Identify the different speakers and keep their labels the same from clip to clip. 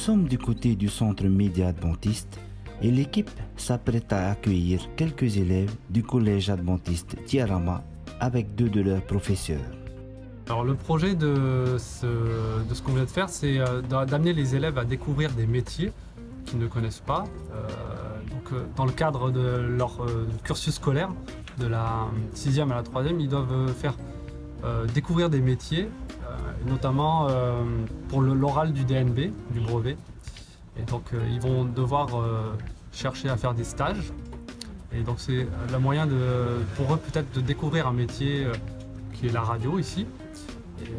Speaker 1: sommes du côté du centre média adventiste et l'équipe s'apprête à accueillir quelques élèves du collège adventiste Tiarama avec deux de leurs professeurs.
Speaker 2: Alors le projet de ce qu'on vient de faire, c'est d'amener les élèves à découvrir des métiers qu'ils ne connaissent pas. Dans le cadre de leur cursus scolaire, de la 6e à la 3e, ils doivent faire découvrir des métiers, notamment pour l'oral du DNB, du brevet. Et donc ils vont devoir chercher à faire des stages. Et donc c'est le moyen pour eux peut-être de découvrir un métier qui est la radio ici. Et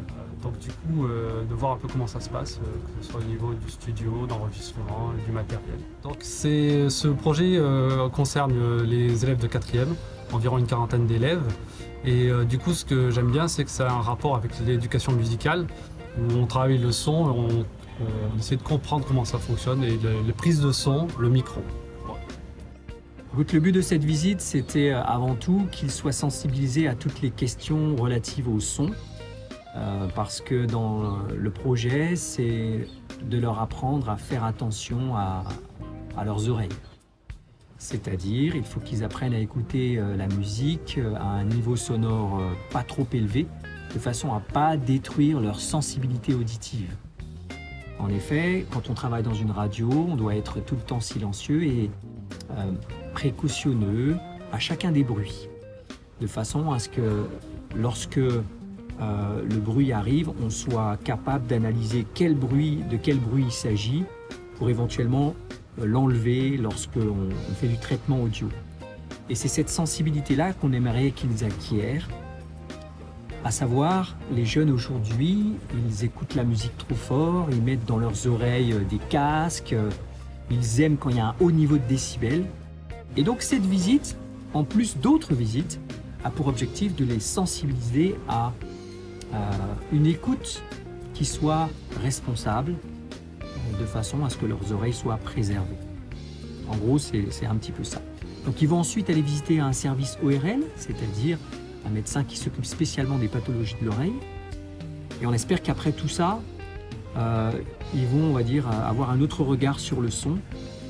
Speaker 2: donc du coup de voir un peu comment ça se passe, que ce soit au niveau du studio, d'enregistrement, du matériel. Donc ce projet concerne les élèves de 4e, environ une quarantaine d'élèves. Et du coup ce que j'aime bien, c'est que ça a un rapport avec l'éducation musicale, où on travaille le son, on essaie de comprendre comment ça fonctionne, et les prises de son, le micro.
Speaker 3: Le but de cette visite, c'était avant tout qu'ils soient sensibilisés à toutes les questions relatives au son, parce que dans le projet, c'est de leur apprendre à faire attention à leurs oreilles. C'est-à-dire, il faut qu'ils apprennent à écouter la musique à un niveau sonore pas trop élevé, de façon à ne pas détruire leur sensibilité auditive. En effet, quand on travaille dans une radio, on doit être tout le temps silencieux et précautionneux à chacun des bruits, de façon à ce que lorsque le bruit arrive, on soit capable d'analyser de quel bruit il s'agit pour éventuellement l'enlever lorsqu'on fait du traitement audio. Et c'est cette sensibilité-là qu'on aimerait qu'ils acquièrent, à savoir, les jeunes aujourd'hui, ils écoutent la musique trop fort, ils mettent dans leurs oreilles des casques, ils aiment quand il y a un haut niveau de décibels. Et donc cette visite, en plus d'autres visites, a pour objectif de les sensibiliser à une écoute qui soit responsable, de façon à ce que leurs oreilles soient préservées. En gros, c'est un petit peu ça. Donc ils vont ensuite aller visiter un service ORL, c'est-à-dire un médecin qui s'occupe spécialement des pathologies de l'oreille. Et on espère qu'après tout ça, ils vont, on va dire, avoir un autre regard sur le son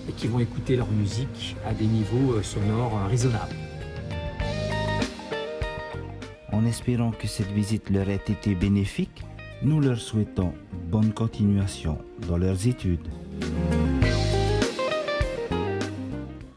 Speaker 3: et qu'ils vont écouter leur musique à des niveaux sonores raisonnables.
Speaker 1: En espérant que cette visite leur ait été bénéfique, nous leur souhaitons bonne continuation dans leurs études.